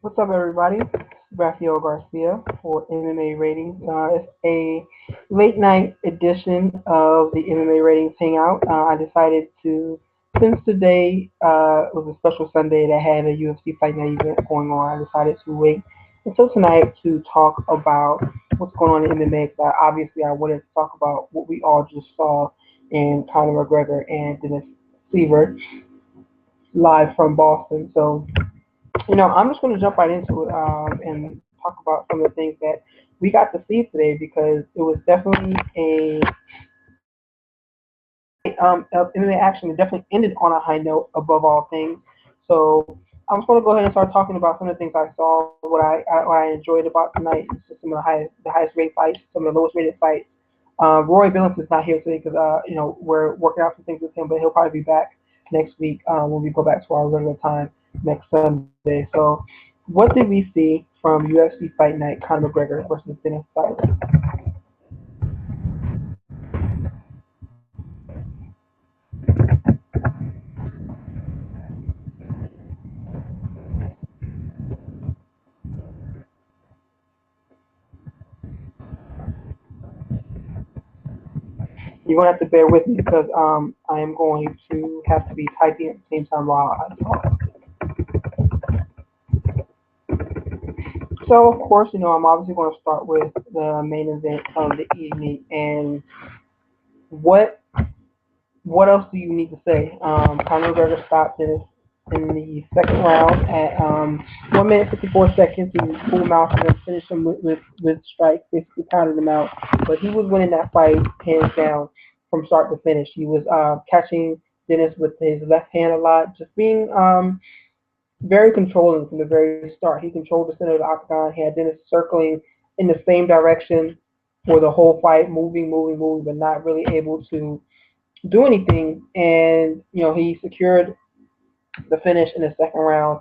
What's up, everybody? Raphael Garcia for MMA Ratings. It's a late night edition of the MMA Ratings Hangout. I decided to, since today was a special Sunday that had a UFC Fight Night event going on, I decided to wait until tonight to talk about what's going on in MMA. Obviously, I wanted to talk about what we all just saw in Conor McGregor and Dennis Siver live from Boston. I'm just going to jump right into it and talk about some of the things that we got to see today because it was definitely a of MMA action. It definitely ended on a high note above all things. So I'm just going to go ahead and start talking about some of the things I saw, what I enjoyed about tonight, some of the highest rated fights, some of the lowest rated fights. Roy Billings is not here today because we're working out some things with him, but he'll probably be back next week when we go back to our regular time next Sunday. So, what did we see from UFC Fight Night, Conor McGregor versus Dennis Siver? You're gonna have to bear with me because I am going to have to be typing at the same time while I talk. So, of course, I'm obviously going to start with the main event of the evening, and what what else do you need to say? Conor McGregor stopped in the second round at 1 minute 54 seconds. He pulled him out and then finished him with strikes, basically counted him out. But he was winning that fight hands down from start to finish. He was catching Dennis with his left hand a lot, just being very controlling from the very start. He controlled the center of the octagon. He had Dennis circling in the same direction for the whole fight, moving, but not really able to do anything. And he secured the finish in the second round.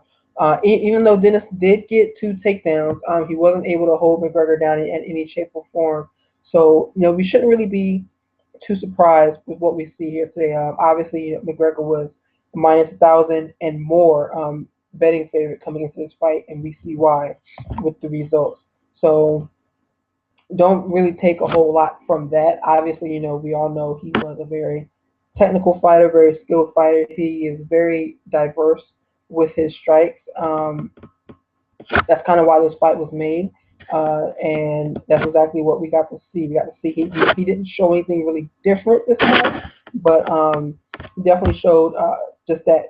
Even though Dennis did get two takedowns, he wasn't able to hold McGregor down in any shape or form. So we shouldn't really be too surprised with what we see here today. Obviously, McGregor was minus 1,000 and more betting favorite coming into this fight, and we see why with the results. So don't really take a whole lot from that. Obviously, we all know he was a very technical fighter, very skilled fighter. He is very diverse with his strikes. That's kind of why this fight was made. And that's exactly what we got to see. We got to see he didn't show anything really different this time, but he definitely showed just that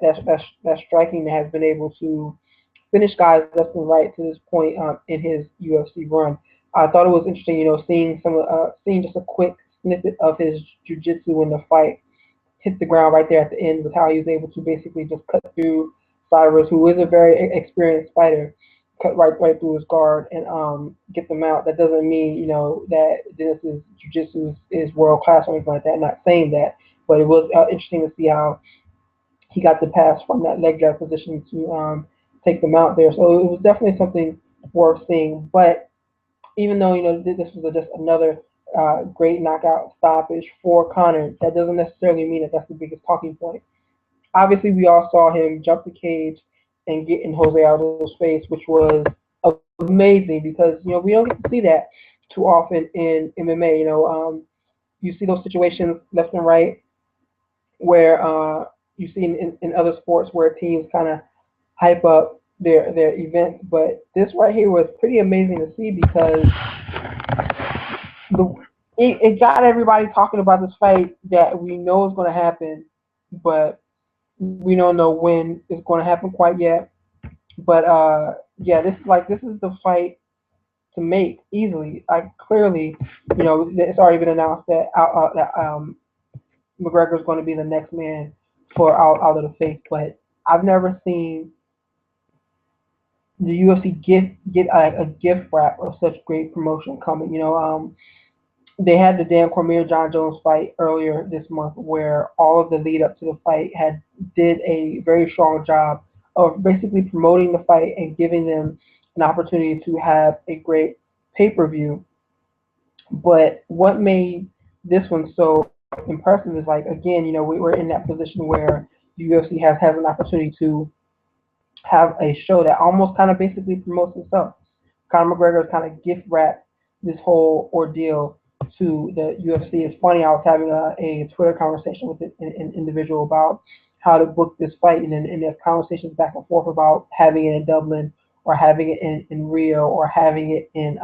striking that has been able to finish guys left and right to this point in his UFC run. I thought it was interesting, seeing just a quick snippet of his jujitsu when the fight hit the ground right there at the end, with how he was able to basically just cut through Cyrus, who is a very experienced fighter, cut right through his guard and get them out. That doesn't mean that Dennis's jujitsu is world class or anything like that. I'm not saying that, but it was interesting to see how he got the pass from that leg drag position to take them out there. So it was definitely something worth seeing. But even though this was just another great knockout stoppage for Conor, that doesn't necessarily mean that that's the biggest talking point. Obviously, we all saw him jump the cage and get in Jose Aldo's face, which was amazing because we don't get to see that too often in MMA. You see those situations left and right where you see in other sports where teams kind of hype up their events, but this right here was pretty amazing to see because the it got everybody talking about this fight that we know is going to happen, but we don't know when it's going to happen quite yet. But yeah, this is the fight to make easily. Like clearly, it's already been announced that McGregor is going to be the next man for out of the face. But I've never seen the UFC get a gift wrap of such great promotion coming. They had the Dan Cormier John Jones fight earlier this month, where all of the lead up to the fight had did a very strong job of basically promoting the fight and giving them an opportunity to have a great pay per view. But what made this one so impressive is, like, again, we're in that position where the UFC has an opportunity to have a show that almost kind of basically promotes itself. Conor McGregor has kind of gift wrapped this whole ordeal to the UFC. It's funny, I was having a Twitter conversation with an individual about how to book this fight, and there's conversations back and forth about having it in Dublin or having it in Rio or having it in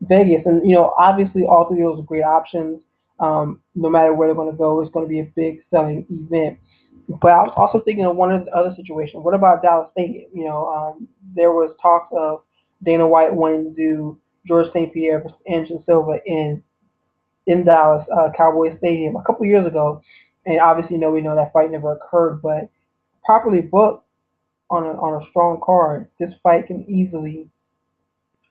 Vegas. And, obviously all three of those are great options. No matter where they're going to go, it's going to be a big selling event. But I was also thinking of one of the other situations. What about Dallas Stadium? There was talks of Dana White wanting to do George St. Pierre versus Anderson Silva in Dallas Cowboys Stadium a couple years ago, and obviously, we know that fight never occurred. But properly booked on a strong card, this fight can easily.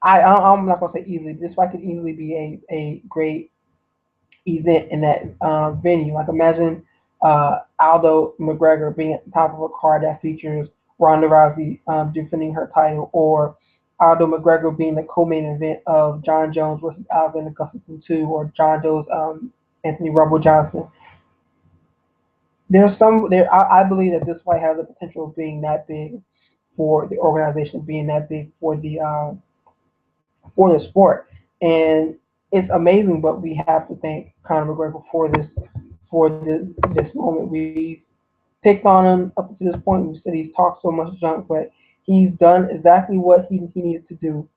I'm not gonna say easily. This fight could easily be a great event in that venue. Like imagine Aldo McGregor being at the top of a card that features Ronda Rousey defending her title, or Aldo McGregor being the co-main event of John Jones versus Alvin Gustafsson 2, or John Jones Anthony Rumble Johnson. There's some there. I believe that this fight has the potential of being that big for the organization, being that big for the sport, and it's amazing. But we have to thank Conor McGregor for this moment. We picked on him up to this point. We said he's talked so much junk, but he's done exactly what he needed to do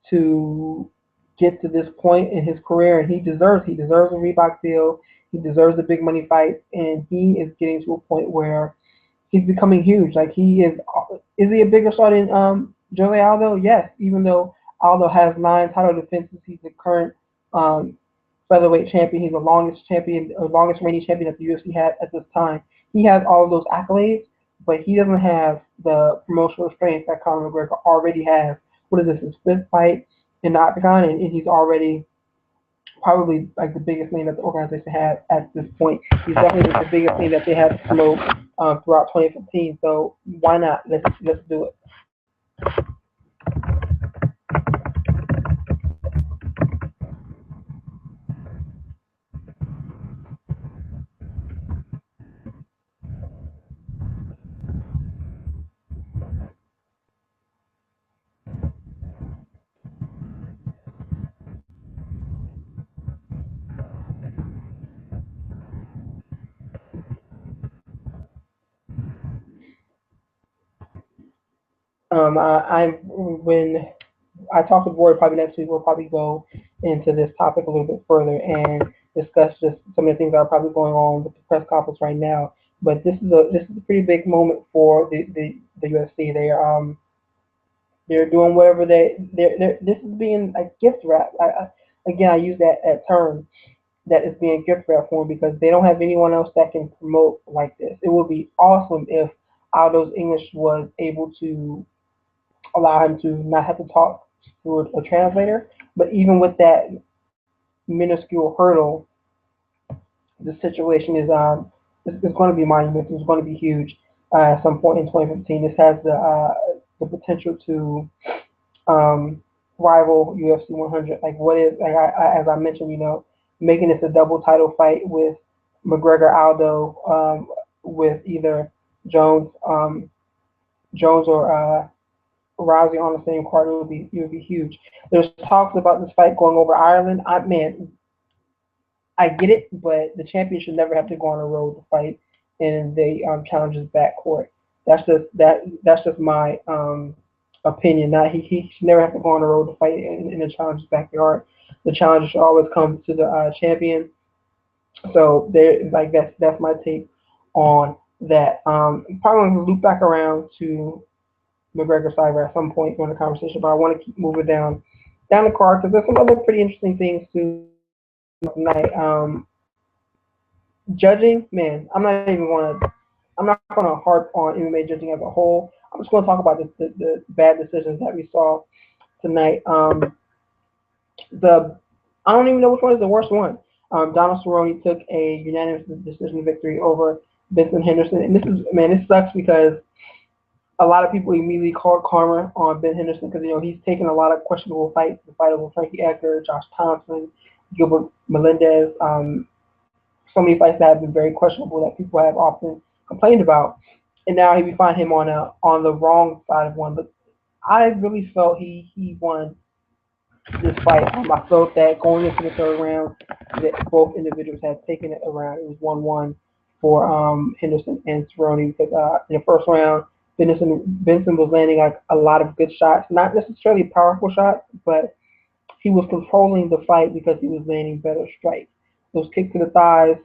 to get to this point in his career, and he deserves a Reebok deal. He deserves the big money fight, and he is getting to a point where he's becoming huge. Like he is. Is he a bigger star than Jose Aldo? Yes. Even though Aldo has 9 title defenses, he's the current um, featherweight champion. He's the longest champion, or longest reigning champion that the UFC had at this time. He has all of those accolades, but he doesn't have the promotional strength that Conor McGregor already has. What is this? His fifth fight in the octagon, and he's already probably like the biggest name that the organization had at this point. He's definitely the biggest name that they had to promote throughout 2015. So why not? Let's do it. I when I talk with Roy probably next week, we'll probably go into this topic a little bit further and discuss just some of the things that are probably going on with the press conference right now. But this is a pretty big moment for the UFC. They're doing whatever they're this is being a gift wrap. Again, I use that term, that is being gift wrap for them, because they don't have anyone else that can promote like this. It would be awesome if Aldo's English was able to allow him to not have to talk through a translator. But even with that minuscule hurdle, the situation is it's going to be monumental. It's going to be huge at some point in 2015. This has the potential to rival UFC 100. Like what is like as I mentioned, making this a double title fight with McGregor Aldo, with either Jones Jones or Rousey on the same card. It would be huge. There's talks about this fight going over Ireland. I get it, but the champion should never have to go on the road to fight in the challenger's backcourt. That's just my opinion. Not he should never have to go on the road to fight in the challenger's backyard. The challenger should always come to the champion. So there, like that's my take on that. Probably going to loop back around to McGregor Cyber at some point during the conversation, but I want to keep moving down the card because there's some other pretty interesting things too tonight. Judging, man, I'm not gonna harp on MMA judging as a whole. I'm just gonna talk about the bad decisions that we saw tonight. The I don't even know which one is the worst one. Donald Cerrone took a unanimous decision victory over Vincent Henderson, and this sucks because a lot of people immediately called karma on Ben Henderson because he's taken a lot of questionable fights, the fight over Frankie Edgar, Josh Thompson, Gilbert Melendez, so many fights that have been very questionable that people have often complained about. and now we find him on the wrong side of one. But I really felt he won this fight. I felt that going into the third round, that both individuals had taken it around. It was 1-1 for Henderson and Cerrone because in the first round, Benson was landing like a lot of good shots, not necessarily powerful shots, but he was controlling the fight because he was landing better strikes. Those kicks to the thighs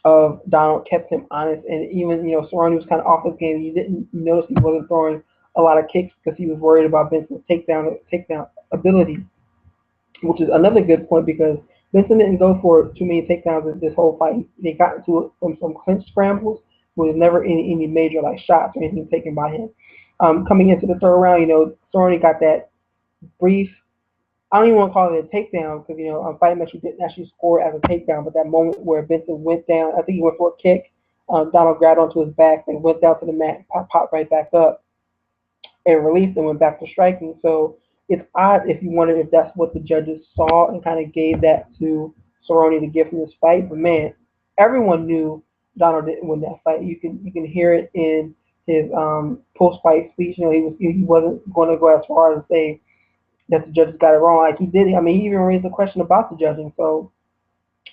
of Donald kept him honest, and even Cerrone was kind of off his game. You didn't notice he wasn't throwing a lot of kicks because he was worried about Benson's takedown ability, which is another good point because Benson didn't go for too many takedowns in this whole fight. They got into it from some clinch scrambles with never any major like shots or anything taken by him. Coming into the third round, Cerrone got that brief. I don't even want to call it a takedown because fighting match didn't actually score as a takedown, but that moment where Benson went down, I think he went for a kick. Donald grabbed onto his back and went down to the mat, popped right back up and released and went back to striking. So it's odd if you wondered if that's what the judges saw and kind of gave that to Cerrone to give him this fight. But man, everyone knew Donald didn't win that fight. You can hear it in his post fight speech. He wasn't going to go as far as to say that the judges got it wrong. Like he did. I mean, he even raised a question about the judging. So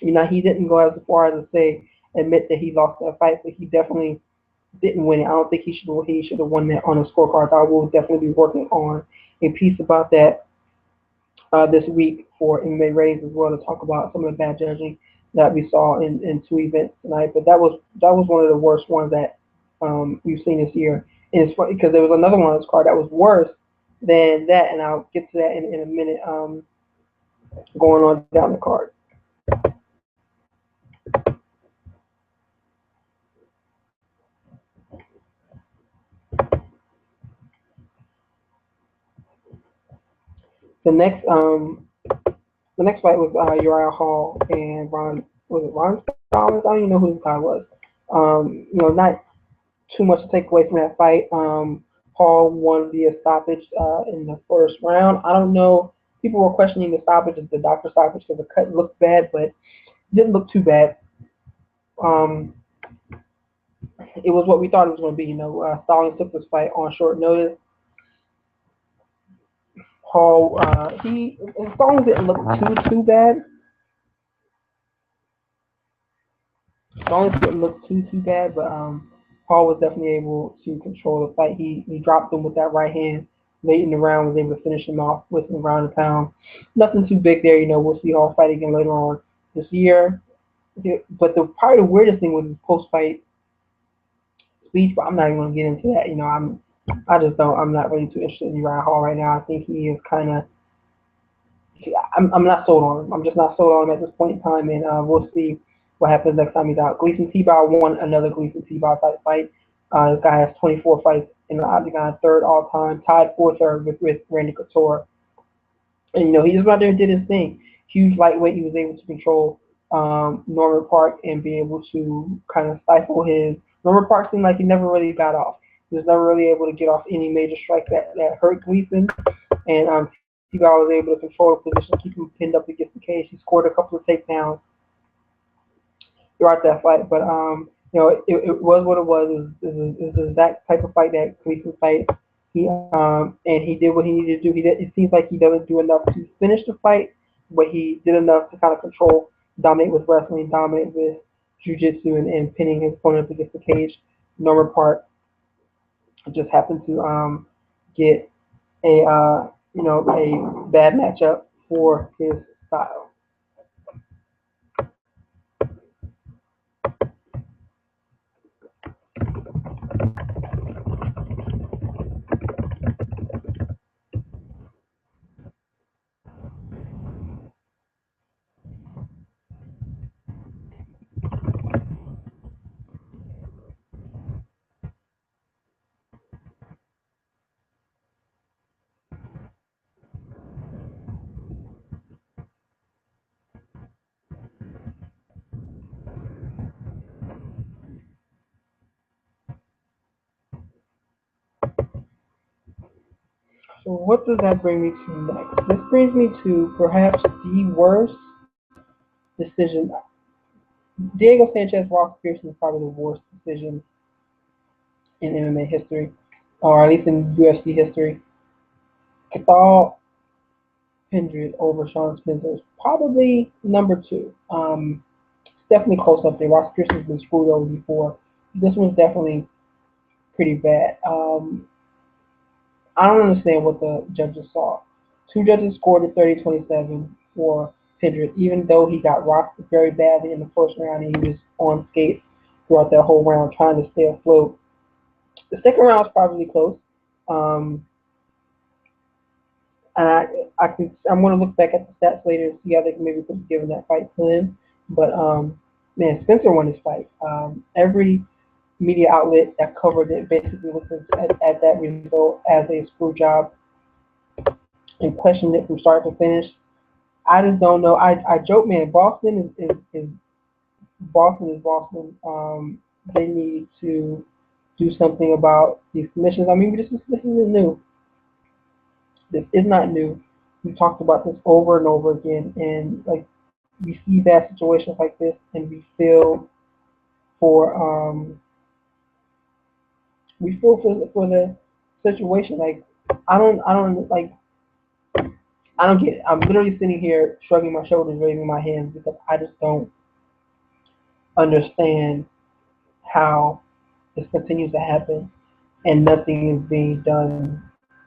he didn't go as far as to say admit that he lost that fight, but he definitely didn't win it. I don't think he should have won that on the scorecard. I will definitely be working on a piece about that this week for MMA Ratings as well to talk about some of the bad judging that we saw in two events tonight. But that was one of the worst ones that we've seen this year. And it's funny because there was another one on this card that was worse than that, and I'll get to that in a minute. Going on down the card. The next the next fight was Uriah Hall and Ron Stallings? I don't even know who this guy was. Not too much to take away from that fight. Hall won via stoppage in the first round. I don't know. People were questioning the stoppage, the doctor stoppage, because the cut looked bad, but it didn't look too bad. Um, it was what we thought it was going to be. Stallings took this fight on short notice. Hall, he Stallings didn't look too bad. Stallings didn't look too bad, but Hall was definitely able to control the fight. He dropped him with that right hand late in the round, was able to finish him off with him round and pound. Nothing too big there. We'll see Hall fight again later on this year. But probably the weirdest thing was his post fight speech, but I'm not even going to get into that. I'm not really too interested in Uriah Hall right now. I think he is kind of I'm not sold on him. I'm just not sold on him at this point in time, and we'll see what happens next time he's out. Gleason Tebow won another Gleason Tebow type fight. This guy has 24 fights in the octagon, third all time, tied for third with Randy Couture. And he just went out there and did his thing. Huge lightweight, he was able to control Norman Park and be able to kind of stifle his. Norman Park seemed like he never really got off. He was never really able to get off any major strike that hurt Gleason. And Tebow was able to control the position, keep him pinned up against the cage. He scored a couple of takedowns throughout that fight. But it was what it was. It was that type of fight, that Gleason fight. And he did what he needed to do. It seems like he doesn't do enough to finish the fight, but he did enough to kind of control, dominate with wrestling, dominate with jiu-jitsu, and pinning his opponent up against the cage. Norman Park just happened to get a bad matchup for his style. So what does that bring me to next? This brings me to perhaps the worst decision. Diego Sanchez Ross Pearson is probably the worst decision in MMA history, or at least in UFC history. Cathal Pendred over Sean Spencer is probably number two. Definitely close up there. Ross Pearson's been screwed over before. This one's definitely pretty bad. I don't understand what the judges saw. Two judges scored a 30-27 for Pendred, even though he got rocked very badly in the first round and he was on skates throughout that whole round trying to stay afloat. The second round was probably close. Um, and I'm going to look back at the stats later and see how they can maybe could have given that fight to him. But man, Spencer won his fight. Every media outlet that covered it basically looked at that result as a screw job and questioned it from start to finish. I just don't know. I joke, man. Boston is Boston. They need to do something about these commissions. I mean, this isn't new. This is not new. We talked about this over and over again, and like we see bad situations like this, and for um we feel for the situation. Like I don't get it. I'm literally sitting here shrugging my shoulders, raising my hands because I just don't understand how this continues to happen and nothing is being done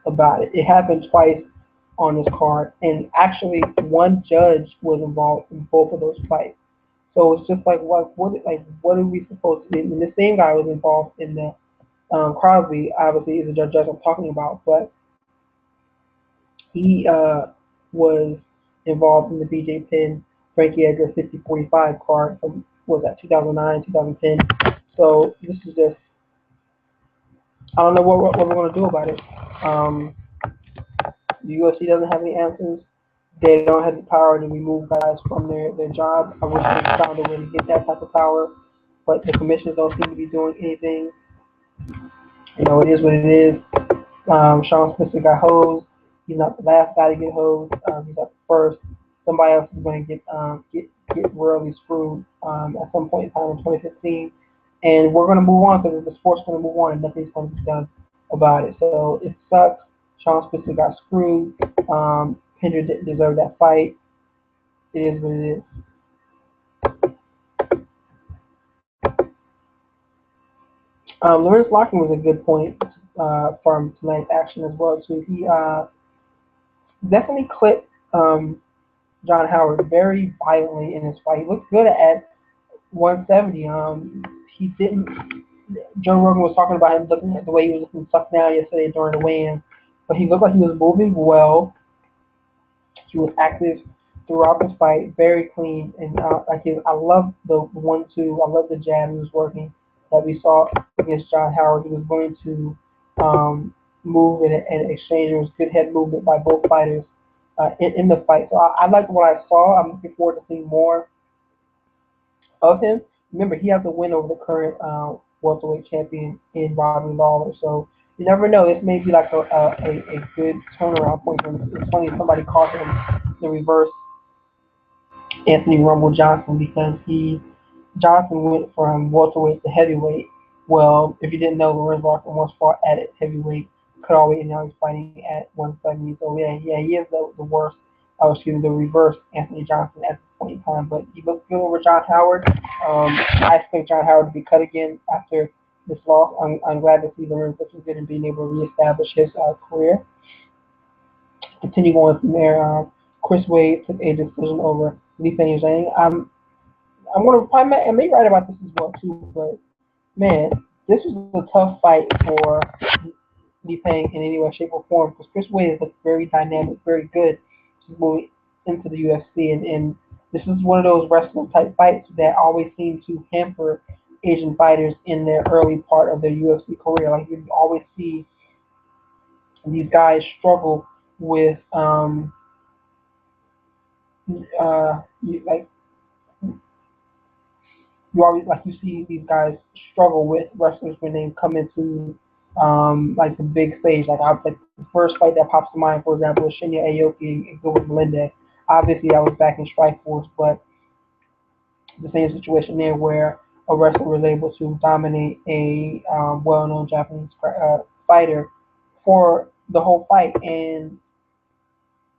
about it. It happened twice on this card, and actually one judge was involved in both of those fights. So it's just like what are we supposed to do? And the same guy was involved in the Crosby. Obviously, is the judge I'm talking about, but he was involved in the BJ Penn Frankie Edgar 50-45 card from what was that 2009 2010. So this is just I don't know what we're going to do about it. The UFC doesn't have any answers. They don't have the power to remove guys from their job. I wish they found a way to get that type of power, but the commissioners don't seem to be doing anything. You know, it is what it is. Sean Spencer got hosed. He's not the last guy to get hosed. He's not the first. Somebody else is going to get royally screwed at some point in time in 2015. And we're going to move on because the sport's going to move on and nothing's going to be done about it. So it sucks. Sean Spencer got screwed. Pendred didn't deserve that fight. It is what it is. Lawrence Locken was a good point from tonight's action as well too. He definitely clipped John Howard very violently in his fight. He looked good at 170. He didn't. Joe Rogan was talking about him looking at the way he was looking sucked down yesterday during the weigh-in, but he looked like he was moving well. He was active throughout the fight, very clean, and I love the 1-2. I love the jab he was working that we saw against John Howard. He was going to move and exchange. There was good head movement by both fighters in the fight. So I liked what I saw. I'm looking forward to seeing more of him. Remember, he has the win over the current welterweight champion in Robbie Lawler. So you never know. This may be like a good turnaround point for him. It's funny somebody called him the reverse Anthony Rumble Johnson because Johnson went from welterweight to heavyweight. Well, if you didn't know, Lorenz Larkin once fought at heavyweight, cutaweight, and now he's fighting at 170. So yeah, he is the worst. The reverse Anthony Johnson at this point in time. But he looks good over John Howard. I expect John Howard to be cut again after this loss. I'm glad to see Lorenz looking good and being able to reestablish his career. Continue going from there. Chris Wade took a decision over Li Peng Zhang. I'm gonna I may write about this as well too, but man, this was a tough fight for Li Peng in any way, shape, or form because Chris Wade is very dynamic, very good moving into the UFC, and this is one of those wrestling type fights that always seem to hamper Asian fighters in their early part of their UFC career. Like you always see these guys struggle with you see these guys struggle with wrestlers when they come into like the big stage. Like the first fight that pops to mind, for example, is Shinya Aoki and Gilbert Melendez. Obviously, I was back in Strikeforce, but the same situation there where a wrestler was able to dominate a well-known Japanese fighter for the whole fight. And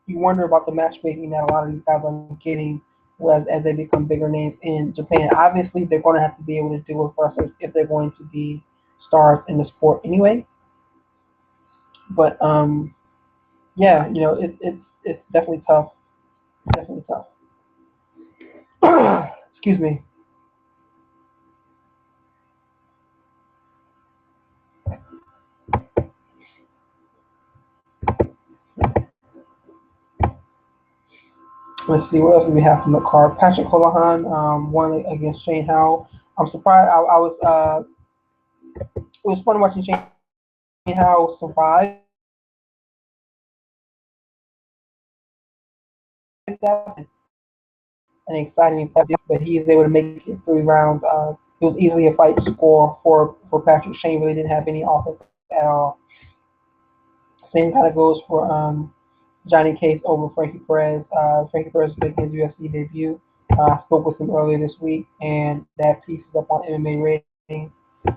you wonder about the matchmaking that a lot of these guys are getting as they become bigger names in Japan. Obviously, they're going to have to be able to deal with wrestlers if they're going to be stars in the sport anyway. But yeah, it's definitely tough. Definitely tough. Excuse me. Let's see what else do we have from the card. Patrick Holohan won against Shane Howe. I'm surprised. I was. It was fun watching Shane Howe survive that. An exciting fight, but he is able to make it 3 rounds. It was easily a fight score for Patrick. Shane really didn't have any offense at all. Same kind of goes for Johnny Case over Frankie Perez. Frankie Perez making his UFC debut. I spoke with him earlier this week, and that piece is up on MMA Ratings.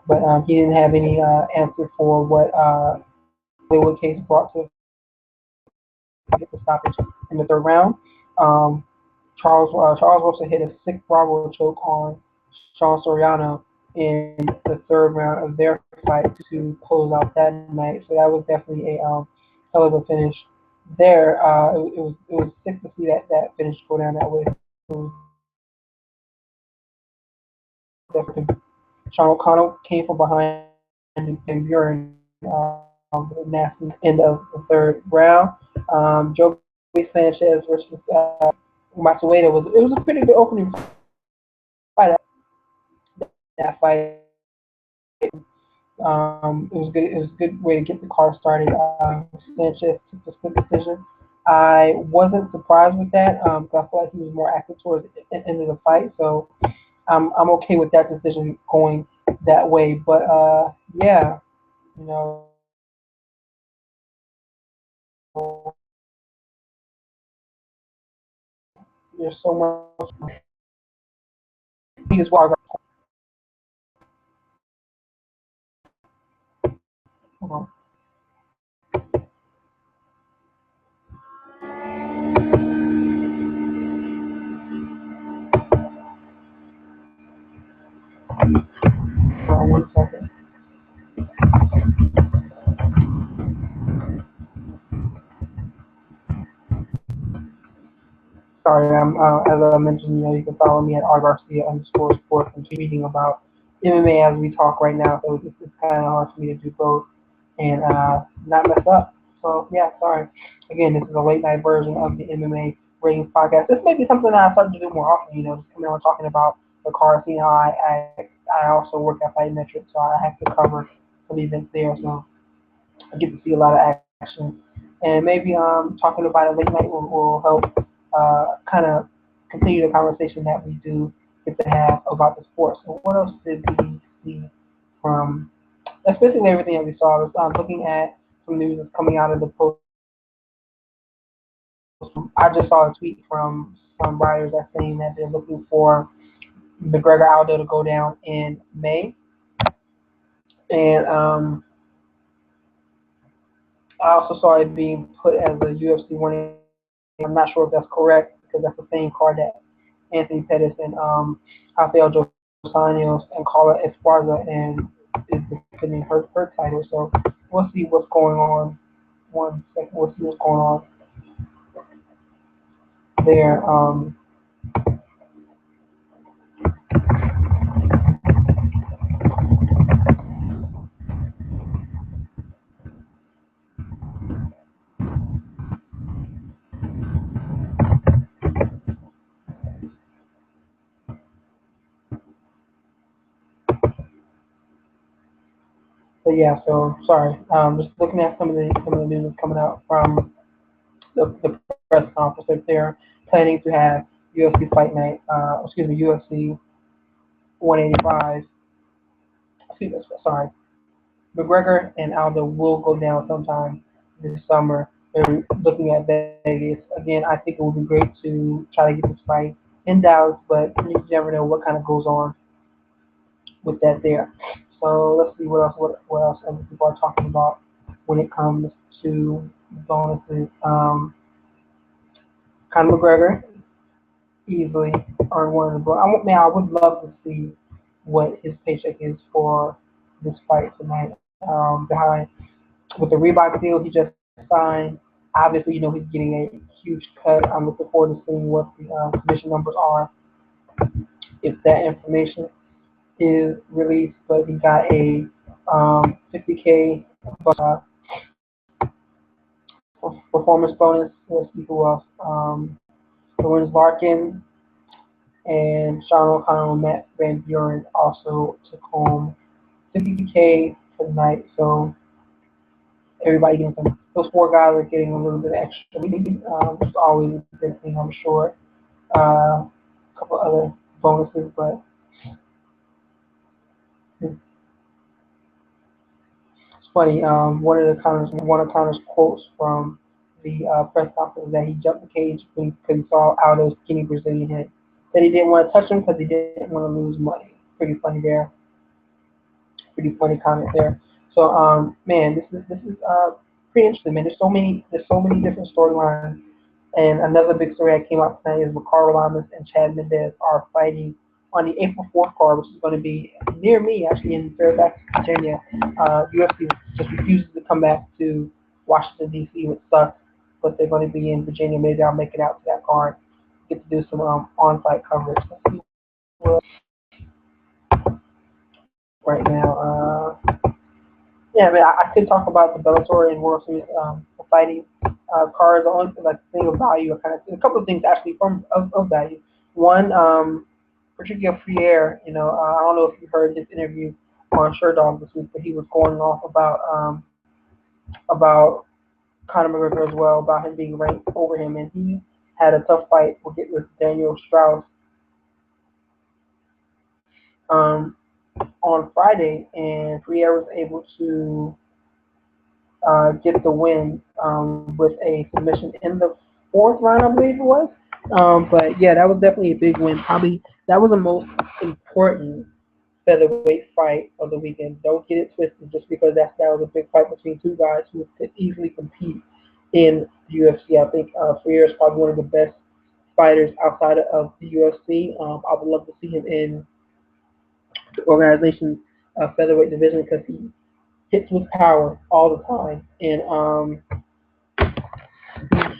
But he didn't have any answer for what Hollywood Case brought to get the stoppage in the 3rd round. Um, Charles Wilson hit a sick Bravo choke on Sean Soriano in the 3rd round of their fight to close out that night. So that was definitely a hell of a finish there. It was sick to see that finish go down that way. Definitely. Sean O'Connell came from behind and Buren nasty end of the 3rd round. Joe Sanchez versus Matsueda was a pretty good opening fight. That fight. It was good. It was a good way to get the card started. Sanchez took the split decision. I wasn't surprised with that because I feel like he was more active towards the end of the fight. So I'm okay with that decision going that way. But yeah, you know, there's so much. He is why. Hold on. Hold on 1 second. Sorry, as I mentioned, you can follow me at rgarcia_sports and reading about MMA as we talk right now. So it's kind of hard for me to do both and not mess up. So yeah, sorry. Again, this is a late night version of the MMA Ratings Podcast. This may be something that I start to do more often. Just coming on talking about the card scene. How I also work at Fight Metrics, so I have to cover some events there. So I get to see a lot of action, and maybe talking about it late night will help kind of continue the conversation that we do get to have about the sport. So what else did we see from? That's basically everything that we saw. I was looking at some news that's coming out of the post. I just saw a tweet from some writers that's saying that they're looking for McGregor Aldo to go down in May, and I also saw it being put as a UFC 180. I'm not sure if that's correct because that's the same card that Anthony Pettis and Rafael Dos Anjos and Carla Esparza and is defending her title. So we'll see what's going on. 1 second, we'll see what's going on there. But yeah, so sorry. Just looking at some of the news that's coming out from the press conference that they're planning to have UFC Fight Night. UFC 185. Excuse me, sorry. McGregor and Aldo will go down sometime this summer. They're looking at Vegas. Again, I think it would be great to try to get this fight in Dallas, but you never know what kind of goes on with that there. So let's see what else other people are talking about when it comes to bonuses. Conor McGregor easily earned one of the bonus. Man, I would love to see what his paycheck is for this fight tonight. Behind with the Reebok deal he just signed, obviously he's getting a huge cut. I'm looking forward to seeing what the commission numbers are if that information is released. But he got a 50K performance bonus. Let's see who else. Lawrence Larkin and Sean O'Connell and Matt Van Buren also took home 50K tonight. So everybody getting some. Those four guys are getting a little bit extra money, which is always a good thing, I'm sure. A couple other bonuses, but it's funny. One of Connor's quotes from the press conference that he jumped the cage because he saw Aldo's skinny Brazilian head. That he didn't want to touch him because he didn't want to lose money. Pretty funny there. Pretty funny comment there. So man, this is pretty interesting, man. There's so many different storylines. And another big story that came out tonight is Ricardo Lamas and Chad Mendez are fighting on the April 4th card, which is going to be near me, actually, in Fairfax, Virginia. UFC just refuses to come back to Washington, D.C., which sucks, but they're going to be in Virginia. Maybe I'll make it out to that card, get to do some on-site coverage. Let's see right now. Yeah, I mean, I could talk about the Bellator and World Series fighting cards. The only thing of value, a couple of things actually of value. One, Patricio Freire. I don't know if you heard his interview on Sherdog this week, but he was going off about Conor McGregor as well, about him being ranked over him, and he had a tough fight with Daniel Strauss um, on Friday, and Freire was able to get the win with a submission in the fourth round, I believe it was. But yeah, that was definitely a big win. Probably that was the most important featherweight fight of the weekend. Don't get it twisted, just because that was a big fight between two guys who could easily compete in the UFC. I think Freire is probably one of the best fighters outside of the UFC. I would love to see him in the organization's featherweight division because he hits with power all the time, and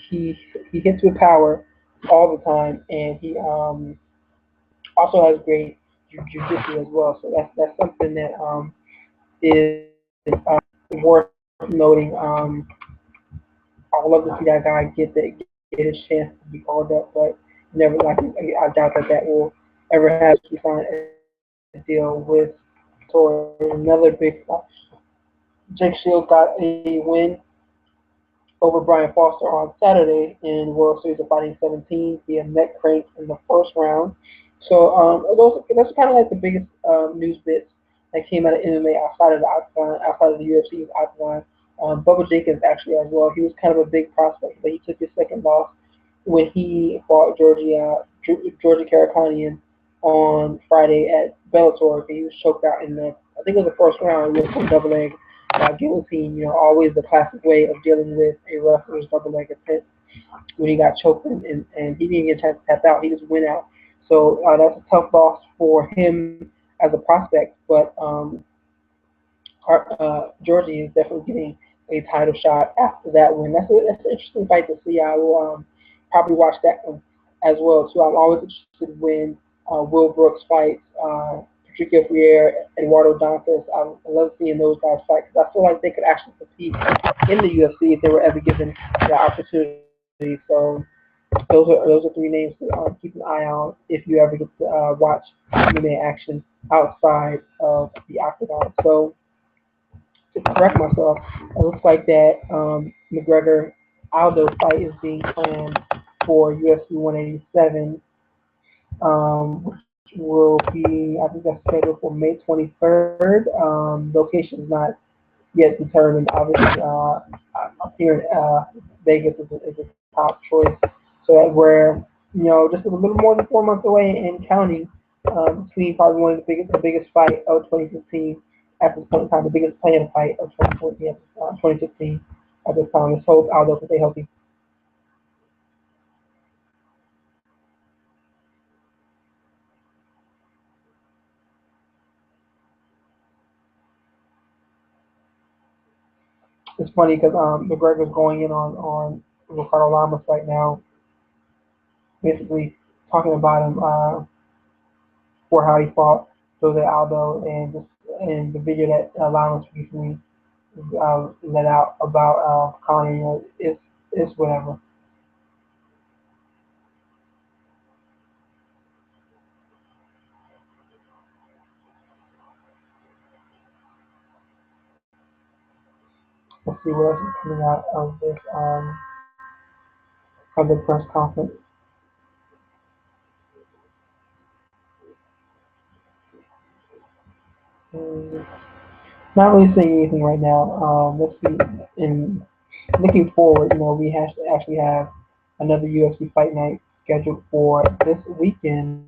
he hits with power all the time, and he also has great jiu-jitsu as well. So that's something that is worth noting. I would love to see that guy get his chance to be called up, but never. I doubt that will ever happen. He signed a deal with Tor, another big. Jake Shields got a win over Brian Foster on Saturday in World Series of Fighting 17 via neck crank in the first round. So that's kind of like the biggest news bits that came out of MMA outside of the octagon, outside of the UFC's octagon. Bubba Jenkins actually as well. He was kind of a big prospect, but he took his second loss when he fought Georgia Karakanian on Friday at Bellator. He was choked out in I think it was the first round. He went from double leg guillotine. Always the classic way of dealing with a wrestler's double leg attempt when he got choked and he didn't get a chance to tap out. He just went out. So that's a tough loss for him as a prospect. But Georgie is definitely getting a title shot after that win. That's an interesting fight to see. I will probably watch that one as well too. I'm always interested when Will Brooks fights Patricio Freire, Eduardo Dantas. I love seeing those guys fight because I feel like they could actually compete in the UFC if they were ever given the opportunity. So those are three names to keep an eye on if you ever get to watch MMA action outside of the octagon. So to correct myself, it looks like that McGregor Aldo fight is being planned for UFC 187, which will be, I think that's scheduled for May 23rd. Location is not yet determined. Obviously, up here in Vegas is a top choice. So that we're just a little more than 4 months away and counting Between probably one of the biggest fight of 2015 at this point in time, the biggest planned fight of 2014, 2015 at this time. Let's hope Aldo can stay healthy. It's funny because McGregor's going in on Ricardo Lamas right now, basically talking about him for how he fought Jose Aldo and just and the video that Lamas recently let out about Conor. It's whatever. Let's see what else is coming out of the press conference. Mm, Not really saying anything right now. Let's see. In looking forward, we have to actually have another UFC fight night scheduled for this weekend.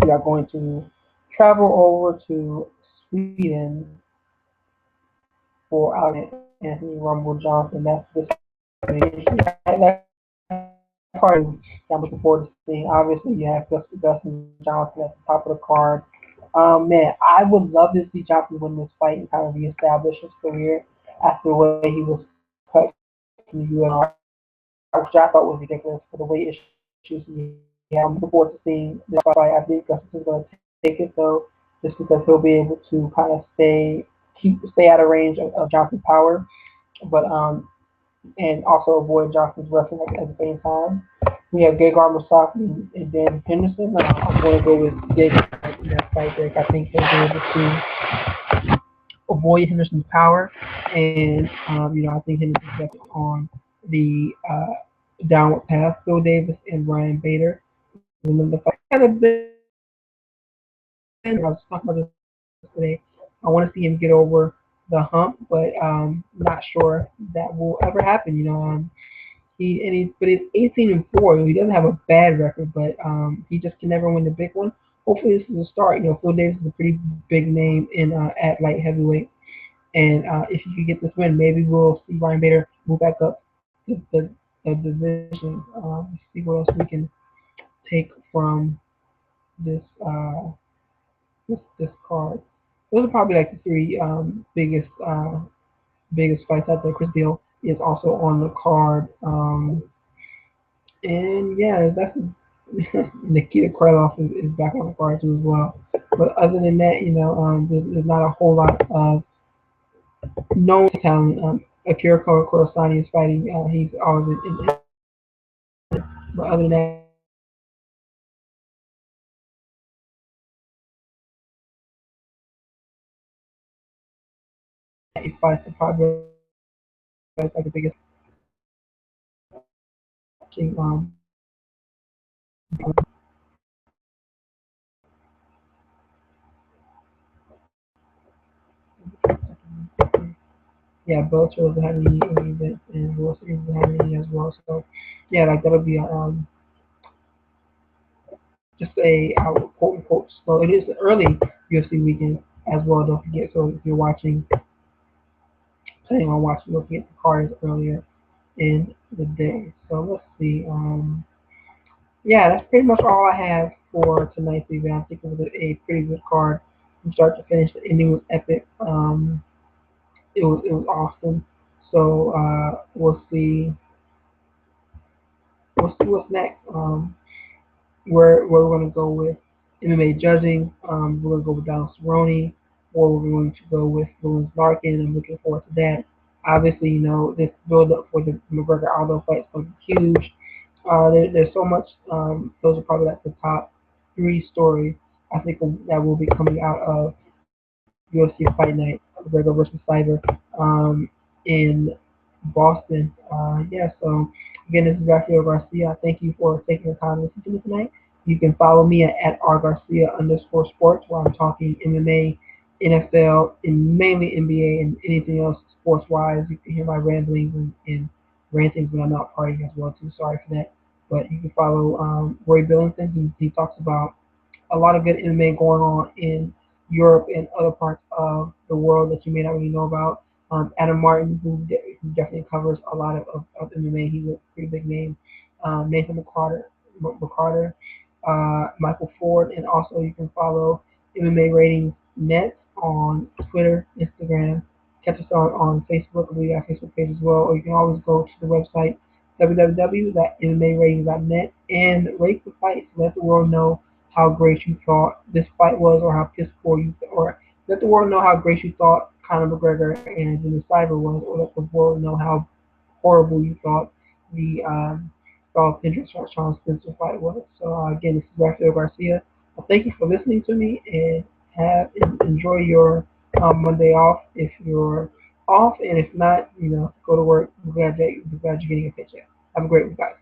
We are going to travel over to Sweden for Anthony Rumble Johnson. That's this that part I'm looking forward to seeing. Obviously, you have Dustin Johnson at the top of the card. Man, I would love to see Johnson win this fight and kind of reestablish his career after the way he was cut from the UFC, which I thought was ridiculous for the weight issues he had. I'm looking forward to seeing this fight. I think Dustin's going to take it though, just because he'll be able to kind of stay out of range of Johnson's power, but and also avoid Johnson's wrestling at the same time. We have Gegard Mousasi and Dan Henderson. I'm going to go with Gegard in that fight, Greg. I think he'll be able to avoid Henderson's power, and I think Henderson's definitely on the downward path. Phil Davis and Ryan Bader. Remember the fight kind of been. I was talking about this today. I want to see him get over the hump, but not sure that will ever happen. But he's 18-4. He doesn't have a bad record, but he just can never win the big one. Hopefully, this is a start. Phil Davis is a pretty big name in at light heavyweight, and if he could get this win, maybe we'll see Ryan Bader move back up the division. See what else we can take from this this card. Those are probably like the three biggest fights out there. Chris Deal is also on the card. And yeah, that's Nikita Krylov is back on the card too as well. But other than that, there's not a whole lot of known talent. Akira Kurosani is fighting. He's always but other than that, he fights the probably like the biggest king. Yeah, Bellator doesn't have any event, and World Series doesn't have any as well. So yeah, like that'll be just a quote unquote slow. It is an early UFC weekend as well. Don't forget. So if you're planning on watching, don't forget the cards earlier in the day. So let's see. Yeah, that's pretty much all I have for tonight's event. I think it was a pretty good card from start to finish. The ending was epic. It was awesome. So we'll see what's next. Where we're going to go with MMA judging. We're going to go with Donald Cerrone, or we're going to go with Lewis Larkin. I'm looking forward to that. Obviously, this build up for the McGregor Aldo fight is going to be huge. There's so much. Those are probably like the top three stories I think that will be coming out of UFC Fight Night, McGregor versus Cyber, in Boston. Yeah, so again, this is Raphael Garcia. Thank you for taking the time to listen to me tonight. You can follow me at @rgarcia_sports, where I'm talking MMA, NFL, and mainly NBA and anything else sports wise. You can hear my ramblings and rantings when I'm out partying as well too. Sorry for that. But you can follow Roy Billington. He talks about a lot of good MMA going on in Europe and other parts of the world that you may not really know about. Adam Martin, who definitely covers a lot of MMA, he's a pretty big name. Nathan McCarter, Michael Ford, and also you can follow MMA Ratings Net on Twitter, Instagram. Catch us on Facebook. We got a Facebook page as well. Or you can always go to the website www.mmaratings.net and rate the fights. Let the world know how great you thought this fight was, or how piss poor you, or let the world know how great you thought Conor McGregor and Jimmy Cyber was, or let the world know how horrible you thought the Dolph Hendricks Sean Spencer fight was. So again, this is Raphael Garcia. Thank you for listening to me, and enjoy your Monday off if you're off, and if not, go to work. We're glad you're getting a paycheck. Have a great week, guys.